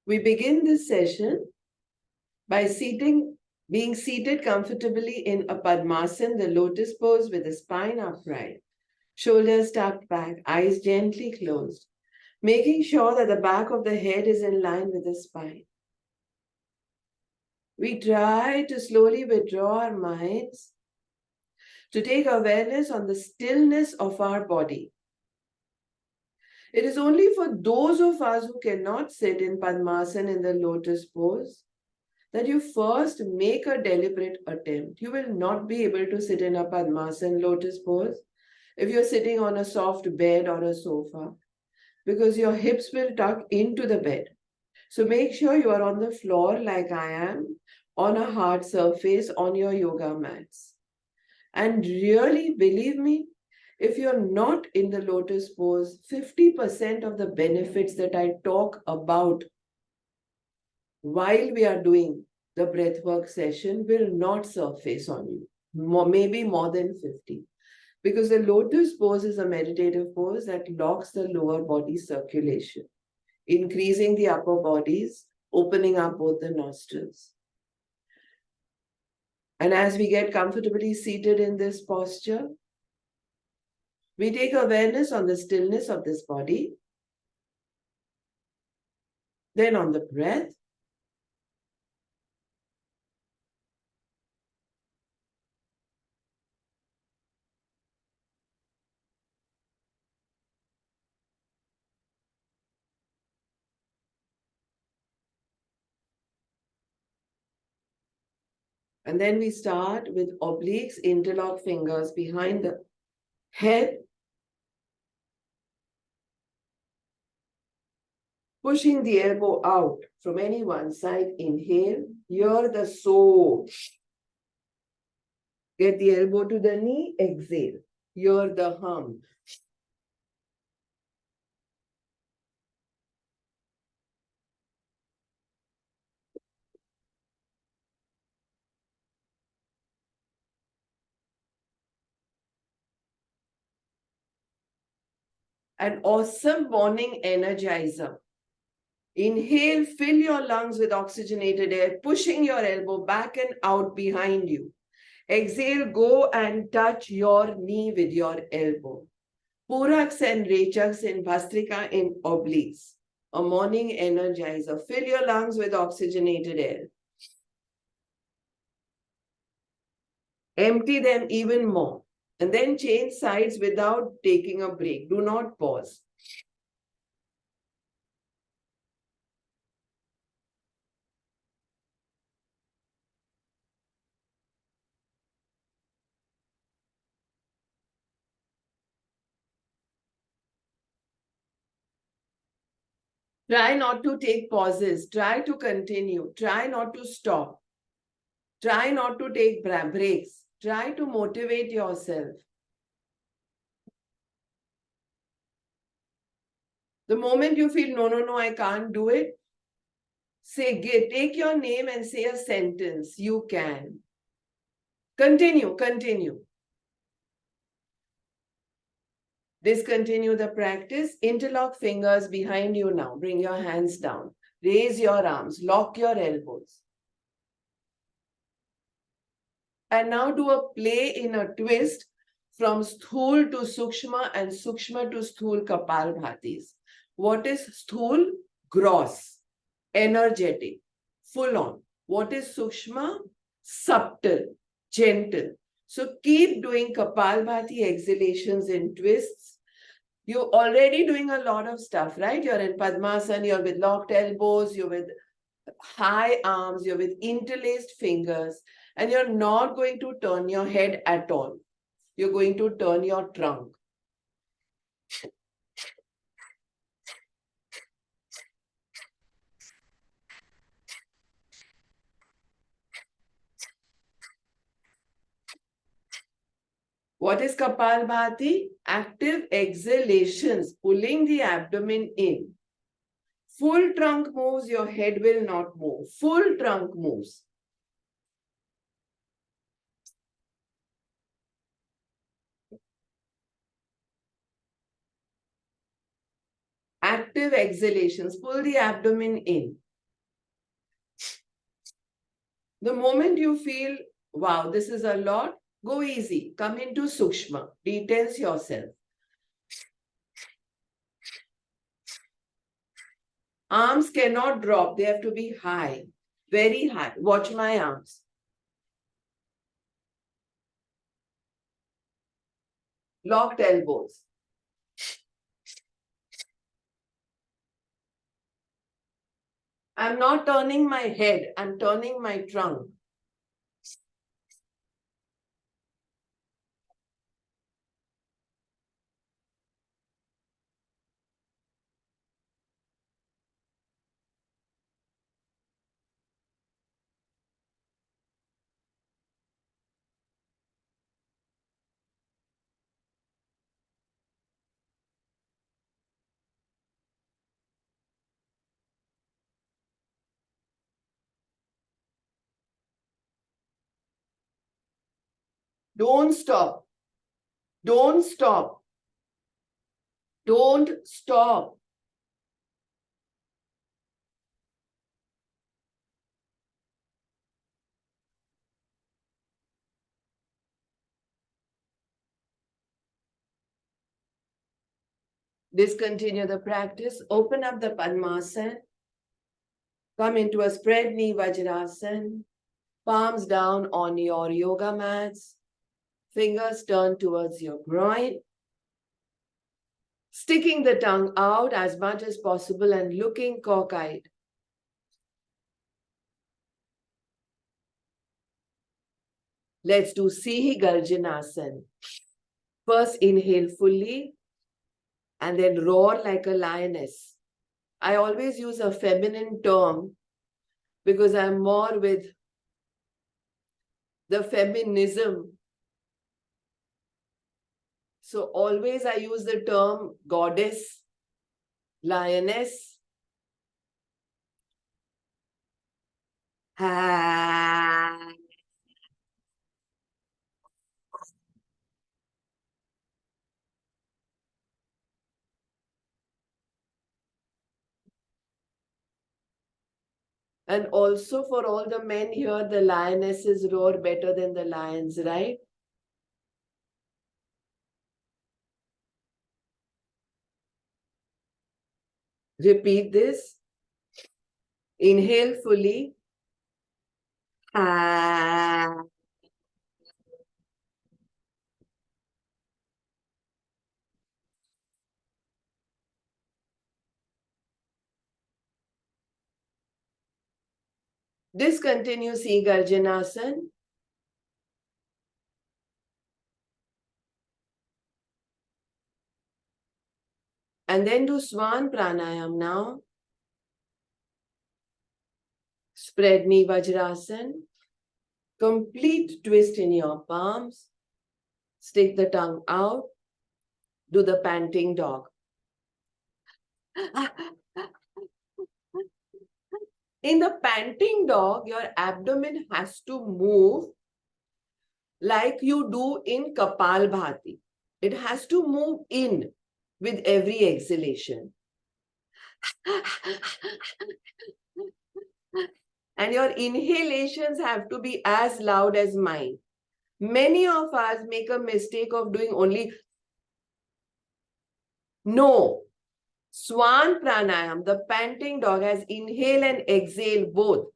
We begin this session by being seated comfortably in a Padmasana, the lotus pose with the spine upright, shoulders tucked back, eyes gently closed, making sure that the back of the head is in line with the spine. We try to slowly withdraw our minds to take awareness on the stillness of our body. It is only for those of us who cannot sit in Padmasana in the lotus pose that you first make a deliberate attempt. You will not be able to sit in a Padmasana lotus pose if you're sitting on a soft bed or a sofa, because your hips will tuck into the bed. So make sure you are on the floor like I am, on a hard surface on your yoga mats. And really, believe me, if you're not in the lotus pose, 50% of the benefits that I talk about while we are doing the breathwork session will not surface on you, maybe more than 50. Because the lotus pose is a meditative pose that locks the lower body circulation, increasing the upper bodies, opening up both the nostrils. And as we get comfortably seated in this posture, we take awareness on the stillness of this body, then on the breath, and then we start with obliques, interlock fingers behind the head, pushing the elbow out from any one side. Inhale, hear the soul. Get the elbow to the knee, exhale. Hear the hum. An awesome morning energizer. Inhale, fill your lungs with oxygenated air, pushing your elbow back and out behind you. Exhale, go and touch your knee with your elbow. Puraks and Rechaks in Bhastrika in obliques. A morning energizer. Fill your lungs with oxygenated air. Empty them even more. And then change sides without taking a break. Do not pause. Try not to take pauses. Try to continue. Try not to stop. Try not to take breaks. Try to motivate yourself. The moment you feel, no, I can't do it, take your name and say a sentence. You can. Continue. Discontinue the practice. Interlock fingers behind you now. Bring your hands down. Raise your arms. Lock your elbows. And now do a play in a twist from Sthul to Sukshma and Sukshma to Sthul Kapalbhatis. What is Sthul? Gross, energetic, full on. What is Sukshma? Subtle, gentle. So keep doing Kapalbhati exhalations and twists. You're already doing a lot of stuff, right? You're in Padmasana, you're with locked elbows, you're with high arms, you're with interlaced fingers, and you're not going to turn your head at all. You're going to turn your trunk. What is Kapalbhati? Active exhalations, pulling the abdomen in. Full trunk moves, your head will not move. Full trunk moves. Active exhalations, pull the abdomen in. The moment you feel, wow, this is a lot, go easy. Come into Sukshma. Detense yourself. Arms cannot drop. They have to be high. Very high. Watch my arms. Locked elbows. I'm not turning my head. I'm turning my trunk. Don't stop. Don't stop. Don't stop. Discontinue the practice. Open up the Padmasana. Come into a spread knee Vajrasana. Palms down on your yoga mats. Fingers turned towards your groin. Sticking the tongue out as much as possible and looking cockeyed. Let's do Sihi Garjanasana. First inhale fully and then roar like a lioness. I always use a feminine term because I'm more with the feminism. So always I use the term goddess, lioness. And also for all the men here, the lionesses roar better than the lions, right? Repeat this. Inhale fully. Discontinue Sea Garjanasana. And then do Swan Pranayam now. Spread knee Vajrasana. Complete twist in your palms. Stick the tongue out. Do the panting dog. In the panting dog, your abdomen has to move like you do in Kapalbhati. It has to move in with every exhalation. And your inhalations have to be as loud as mine. Many of us make a mistake of doing only no. Swan Pranayam, the panting dog, has inhale and exhale both.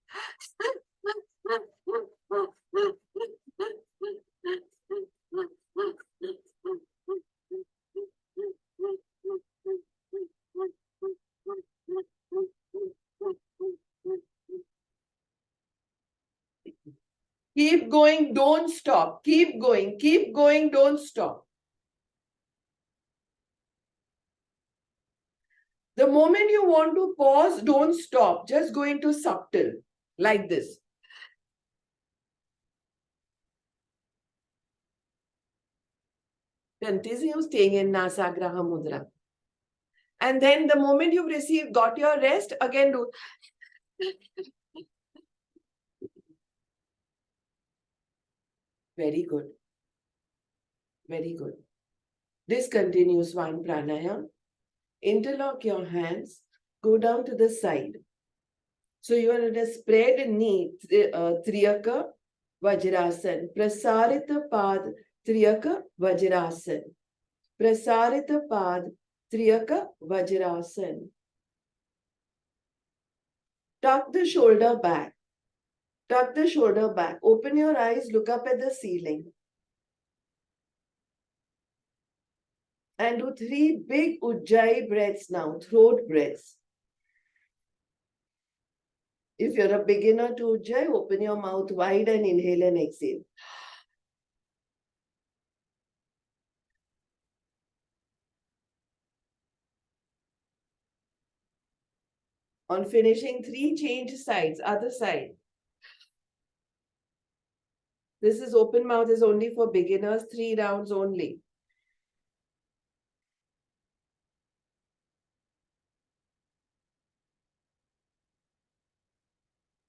Keep going, don't stop. Keep going, don't stop. The moment you want to pause, don't stop. Just go into subtle, like this. Continue staying in Nasagraha Mudra. And then the moment you've received, got your rest, again do. Very good. Very good. Discontinue Swan Pranayam. Interlock your hands. Go down to the side. So you are in a spread knee, Triyaka Vajrasan. Prasarita Pad, Triyaka Vajrasan. Prasarita Pad, Triyaka Vajrasan. Tuck the shoulder back. Tuck the shoulder back. Open your eyes, look up at the ceiling. And do 3 big Ujjayi breaths now, throat breaths. If you're a beginner to Ujjayi, open your mouth wide and inhale and exhale. On finishing 3, change sides, other side. This is open mouth is only for beginners, 3 rounds only.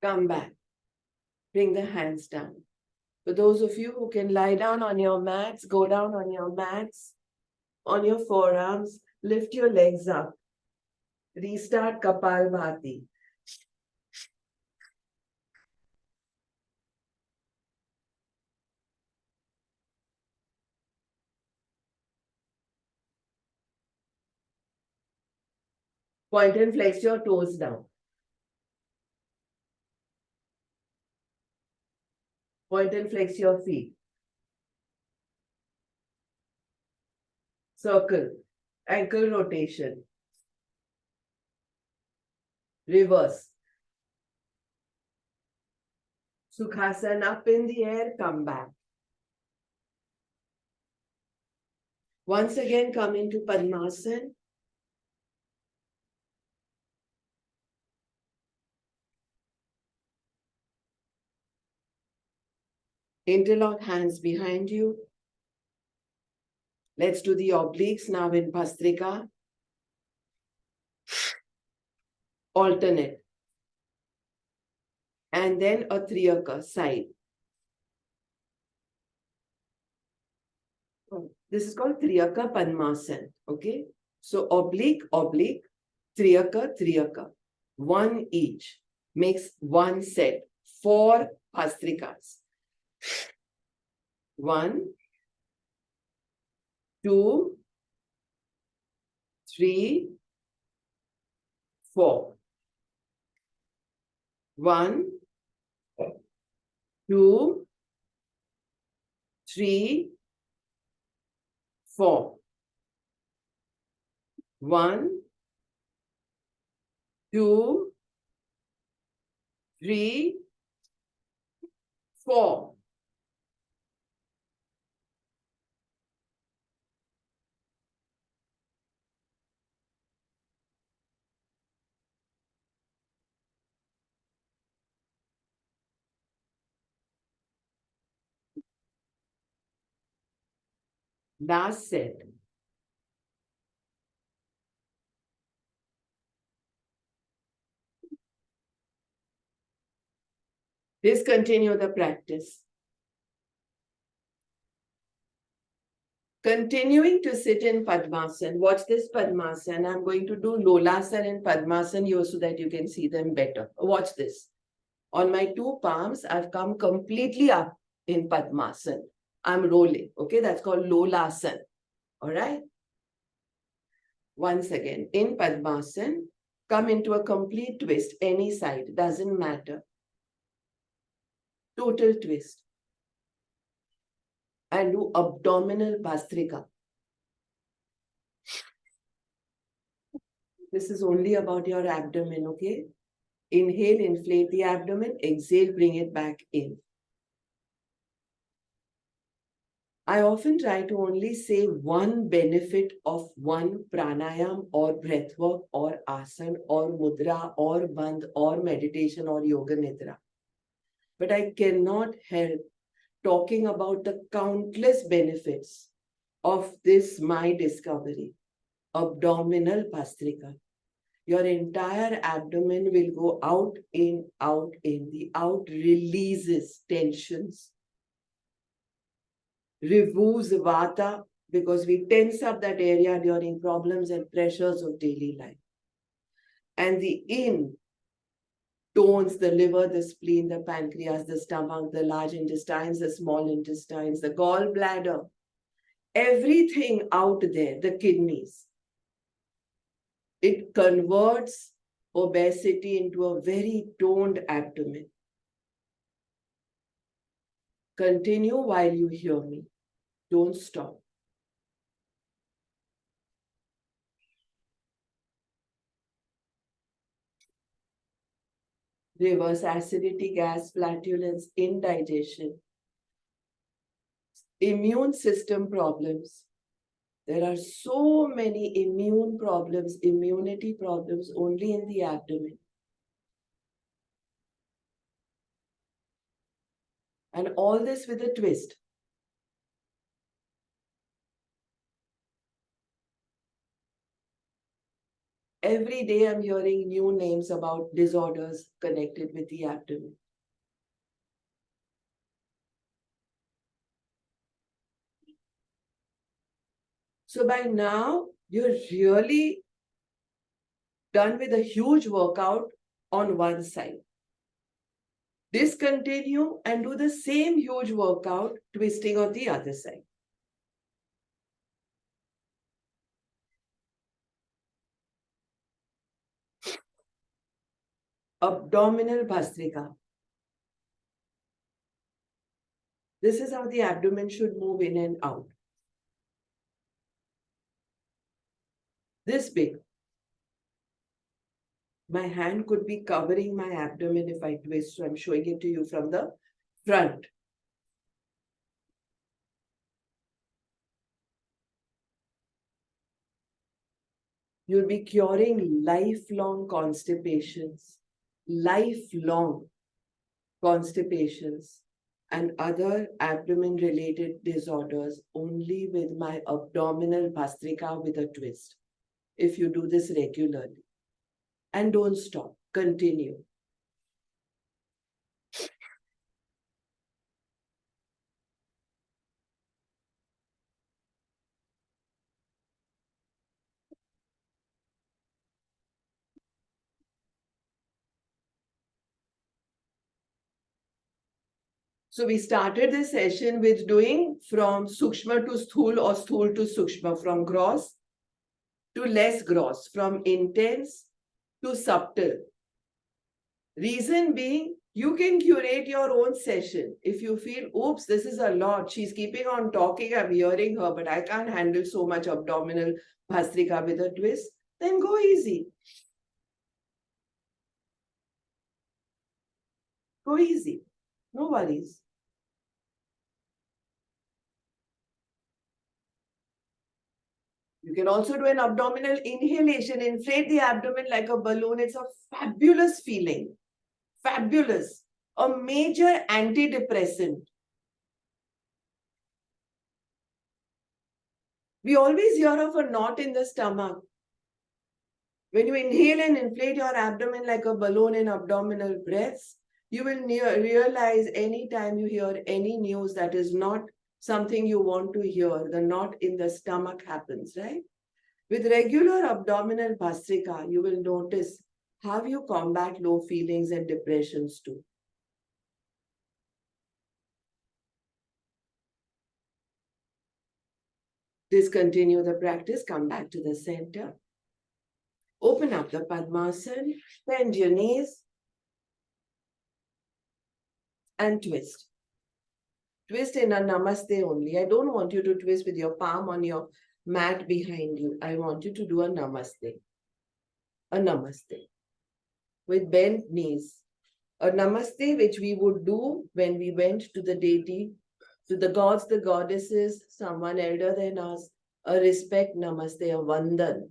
Come back. Bring the hands down. For those of you who can lie down on your mats, go down on your mats, on your forearms, lift your legs up. Restart Kapalbhati. Point and flex your toes down. Point and flex your feet. Circle. Ankle rotation. Reverse. Sukhasana up in the air, come back. Once again, come into Padmasana. Interlock hands behind you. Let's do the obliques now in Bhastrika. Alternate. And then a Triyaka side. This is called Triyaka Padmasana. Okay. So oblique, oblique, Triyaka, Triyaka. 1 each. Makes 1 set. 4 Bhastrikas. 1, 2, 3, 4. 1, 2, 3, 4. 1, 2, 3, 4. Last set. Discontinue the practice. Continuing to sit in Padmasana. Watch this Padmasana. I'm going to do Lolasana and Padmasana here so that you can see them better. Watch this. On my 2 palms, I've come completely up in Padmasana. I'm rolling. Okay, that's called Lolasana. All right. Once again, in Padmasana, come into a complete twist, any side, doesn't matter. Total twist. And do abdominal Bhastrika. This is only about your abdomen, okay? Inhale, inflate the abdomen. Exhale, bring it back in. I often try to only say one benefit of one pranayam or breathwork or asana or mudra or bandh or meditation or yoga nidra. But I cannot help talking about the countless benefits of this my discovery, abdominal Bhastrika. Your entire abdomen will go out, in, out, in. The out releases tensions, removes vata, because we tense up that area during problems and pressures of daily life. And the in tones the liver, the spleen, the pancreas, the stomach, the large intestines, the small intestines, the gallbladder, everything out there, the kidneys. It converts obesity into a very toned abdomen. Continue while you hear me. Don't stop. Reverse acidity, gas, flatulence, indigestion, immune system problems. There are so many immune problems, immunity problems only in the abdomen. And all this with a twist. Every day I'm hearing new names about disorders connected with the abdomen. So by now, you're really done with a huge workout on one side. Discontinue and do the same huge workout twisting on the other side. Abdominal bhastrika. This is how the abdomen should move in and out. This big. My hand could be covering my abdomen if I twist, so I'm showing it to you from the front. You'll be curing lifelong constipations, lifelong constipations, and other abdomen-related disorders only with my abdominal bhastrika with a twist. If you do this regularly. And don't stop, continue. So we started this session with doing from Sukshma to Sthul or Sthul to Sukshma, from gross to less gross, from intense to subtle. Reason being, you can curate your own session. If you feel, oops, this is a lot, she's keeping on talking, I'm hearing her, but I can't handle so much abdominal bhastrika with a twist, then go easy. Go easy. No worries. You can also do an abdominal inhalation, inflate the abdomen like a balloon. It's a fabulous feeling. Fabulous. A major antidepressant. We always hear of a knot in the stomach. When you inhale and inflate your abdomen like a balloon in abdominal breaths, you will realize anytime you hear any news that is not something you want to hear, the knot in the stomach happens, right? With regular abdominal bhastrika, you will notice how you combat low feelings and depressions too. Discontinue the practice, come back to the center. Open up the Padmasana, bend your knees and twist. Twist in a namaste only. I don't want you to twist with your palm on your mat behind you. I want you to do a namaste. A namaste. With bent knees. A namaste which we would do when we went to the deity, to the gods, the goddesses, someone elder than us. A respect namaste, a vandan.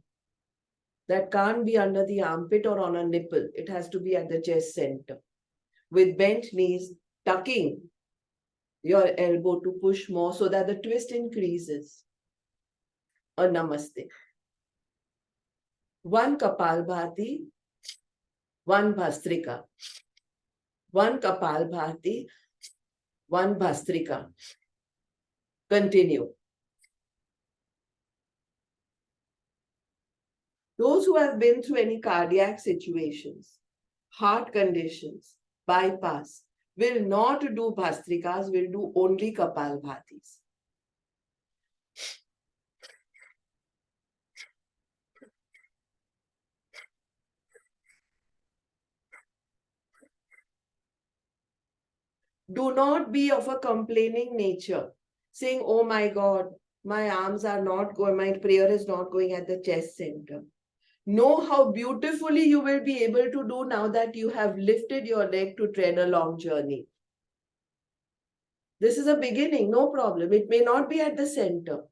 That can't be under the armpit or on a nipple. It has to be at the chest center. With bent knees, tucking your elbow to push more so that the twist increases. A namaste. One Kapalbhati, one Bhastrika. One Kapalbhati, one Bhastrika. Continue. Those who have been through any cardiac situations, heart conditions, bypass, will not do bhastrikas, will do only kapalbhatis. Do not be of a complaining nature, saying, oh my God, my arms are not going, my prayer is not going at the chest center. Know how beautifully you will be able to do now that you have lifted your leg to tread a long journey. This is a beginning, no problem. It may not be at the center.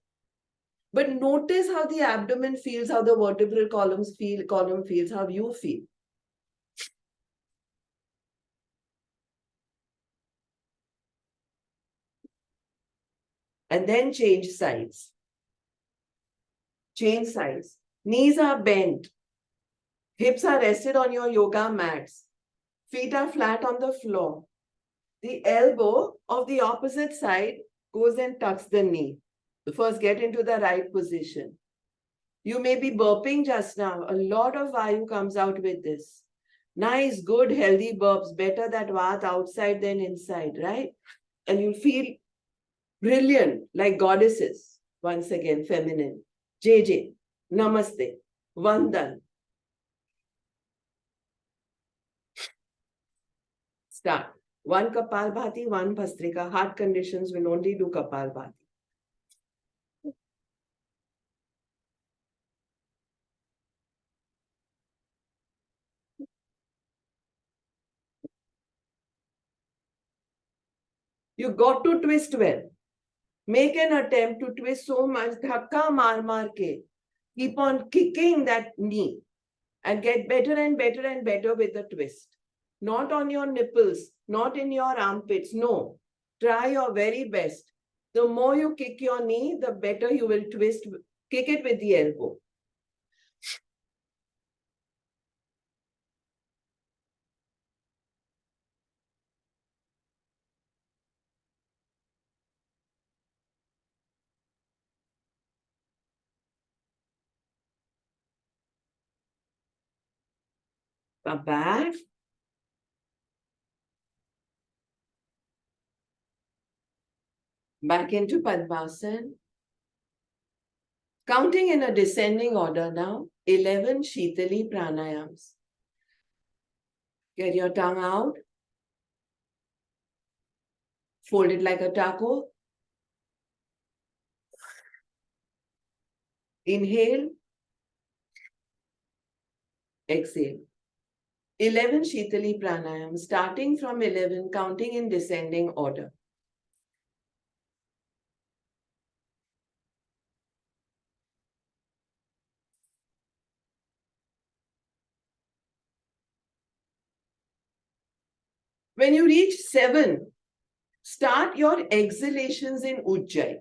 But notice how the abdomen feels, how the vertebral column feels, how you feel. And then change sides. Change sides. Knees are bent. Hips are rested on your yoga mats. Feet are flat on the floor. The elbow of the opposite side goes and tucks the knee. First, get into the right position. You may be burping just now. A lot of vayu comes out with this. Nice, good, healthy burps. Better that vat outside than inside, right? And you feel brilliant, like goddesses. Once again, feminine. JJ, Namaste, Vandan. Start. One Kapalbhati, one Bhastrika. Heart conditions will only do Kapalbhati. You got to twist well. Make an attempt to twist so much, dhakka maar ke. Keep on kicking that knee and get better and better and better with the twist. Not on your nipples, not in your armpits. No. Try your very best. The more you kick your knee, the better you will twist. Kick it with the elbow. Come back. Back into Padmasana. Counting in a descending order now. 11 Shitali Pranayams. Get your tongue out. Fold it like a taco. Inhale. Exhale. 11 Shitali Pranayam, starting from 11, counting in descending order. When you reach 7, start your exhalations in Ujjayi.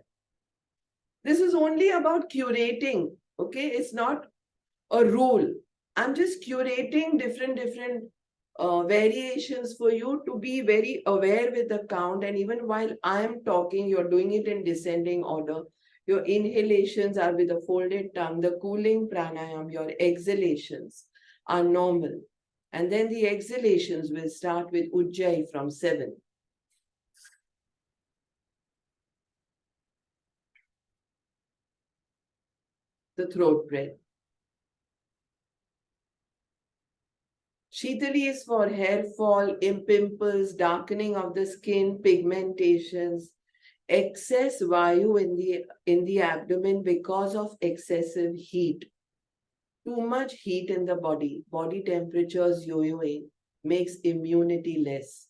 This is only about curating, okay? It's not a rule. I'm just curating different variations for you to be very aware with the count. And even while I'm talking, you're doing it in descending order. Your inhalations are with a folded tongue. The cooling pranayam, your exhalations are normal. And then the exhalations will start with Ujjayi from 7. The throat breath. Shitali is for hair fall, pimples, darkening of the skin, pigmentations, excess vayu in the abdomen because of excessive heat. Too much heat in the body temperatures yo-yoing, makes immunity less.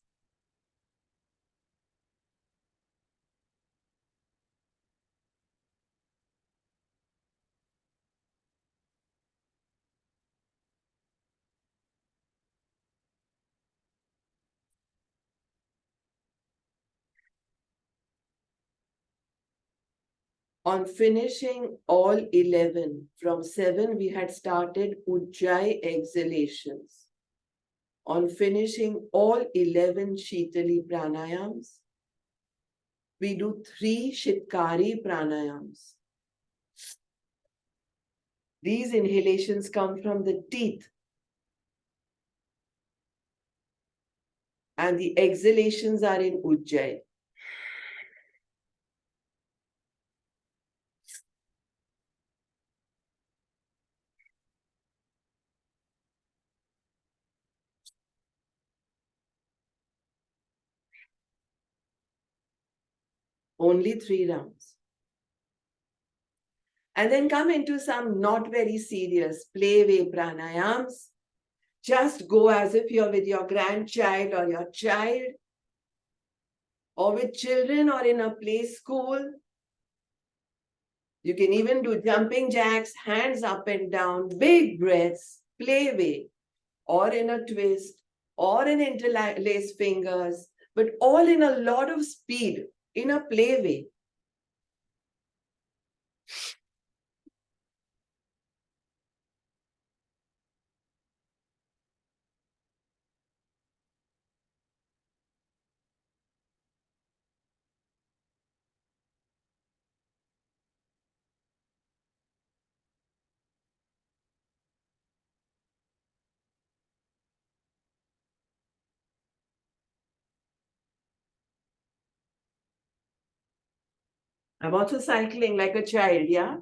On finishing all 11, from 7 we had started Ujjayi exhalations. On finishing all 11 Shitali pranayams, we do 3 Shitkari pranayams. These inhalations come from the teeth. and the exhalations are in Ujjain. Only 3 rounds. And then come into some not very serious playway pranayams. Just go as if you're with your grandchild or your child, or with children, or in a play school. You can even do jumping jacks, hands up and down, big breaths, playway, or in a twist, or in interlaced fingers, but all in a lot of speed, in a playway. I'm also cycling like a child, yeah?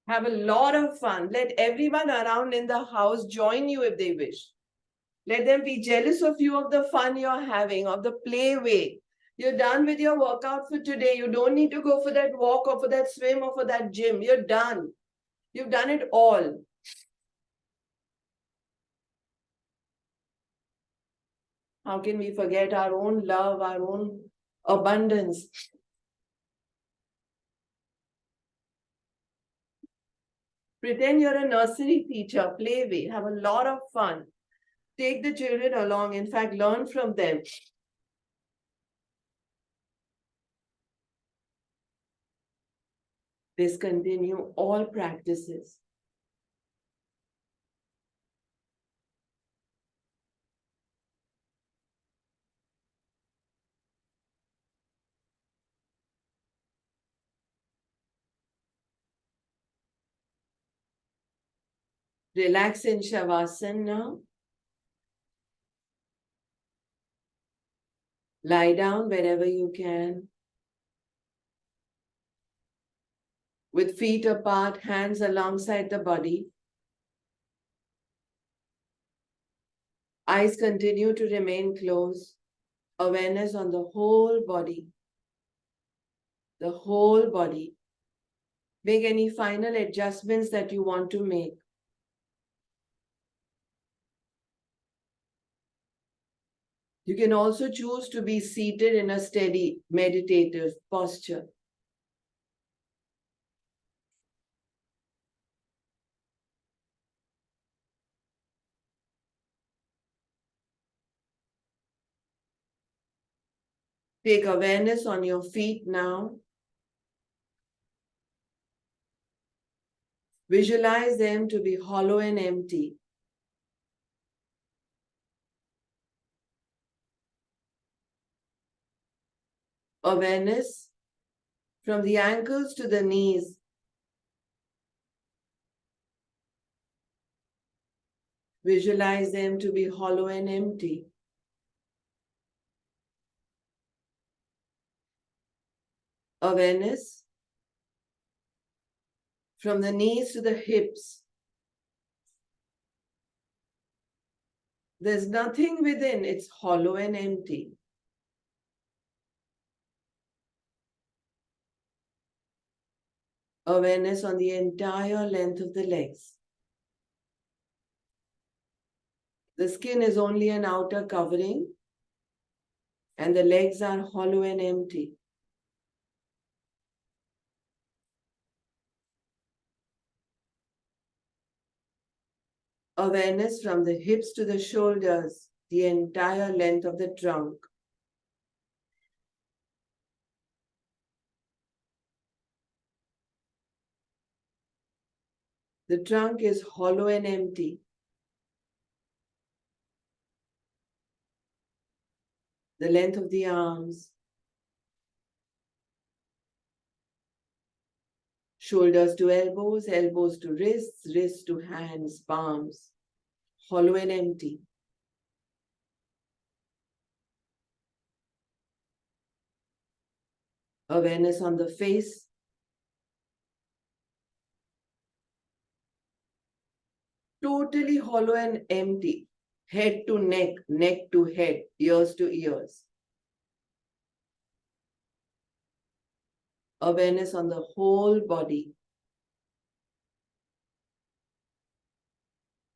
Have a lot of fun. Let everyone around in the house join you if they wish. Let them be jealous of you, of the fun you're having, of the play way. You're done with your workout for today. You don't need to go for that walk or for that swim or for that gym. You're done. You've done it all. How can we forget our own love, our own abundance? Pretend you're a nursery teacher, play way, have a lot of fun. Take the children along, in fact, learn from them. Discontinue all practices. Relax in Shavasana now. Lie down wherever you can. With feet apart, hands alongside the body. Eyes continue to remain closed. Awareness on the whole body. The whole body. Make any final adjustments that you want to make. You can also choose to be seated in a steady meditative posture. Take awareness on your feet now. Visualize them to be hollow and empty. Awareness from the ankles to the knees. Visualize them to be hollow and empty. Awareness from the knees to the hips. There's nothing within, it's hollow and empty. Awareness on the entire length of the legs. The skin is only an outer covering, and the legs are hollow and empty. Awareness from the hips to the shoulders, the entire length of the trunk. The trunk is hollow and empty. The length of the arms. Shoulders to elbows, elbows to wrists, wrists to hands, palms, hollow and empty. Awareness on the face, totally hollow and empty. Head to neck, neck to head, ears to ears. Awareness on the whole body.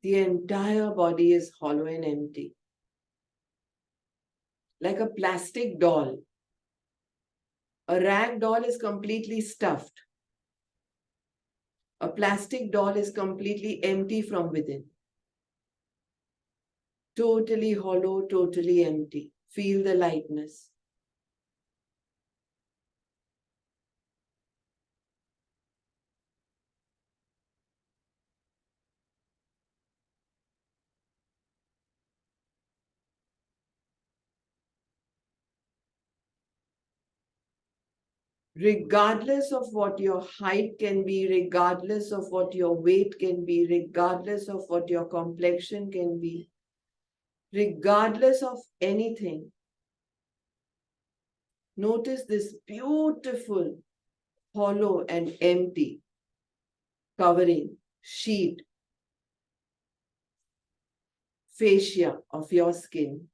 The entire body is hollow and empty. Like a plastic doll. A rag doll is completely stuffed. A plastic doll is completely empty from within. Totally hollow, totally empty. Feel the lightness. Regardless of what your height can be, regardless of what your weight can be, regardless of what your complexion can be, regardless of anything, notice this beautiful, hollow and empty covering, sheet, fascia of your skin.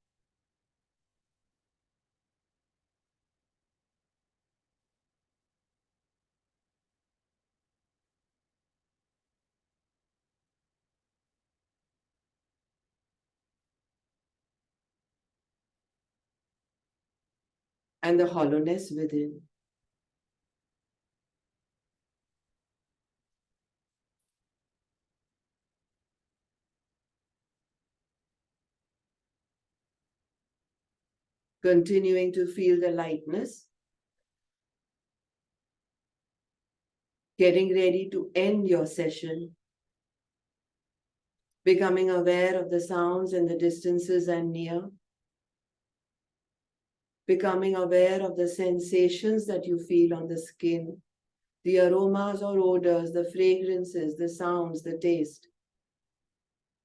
And the hollowness within. Continuing to feel the lightness. Getting ready to end your session. Becoming aware of the sounds and the distances and near. Becoming aware of the sensations that you feel on the skin, the aromas or odors, the fragrances, the sounds, the taste.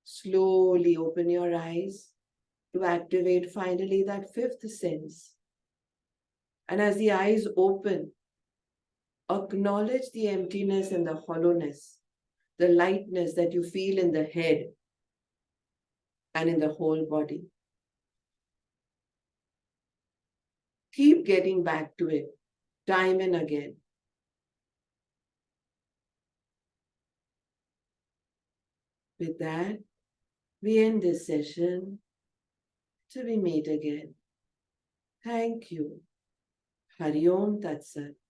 Slowly open your eyes to activate finally that fifth sense. And as the eyes open, acknowledge the emptiness and the hollowness, the lightness that you feel in the head and in the whole body. Keep getting back to it, time and again. With that, we end this session till we meet again. Thank you. Hari Om Tat Sat.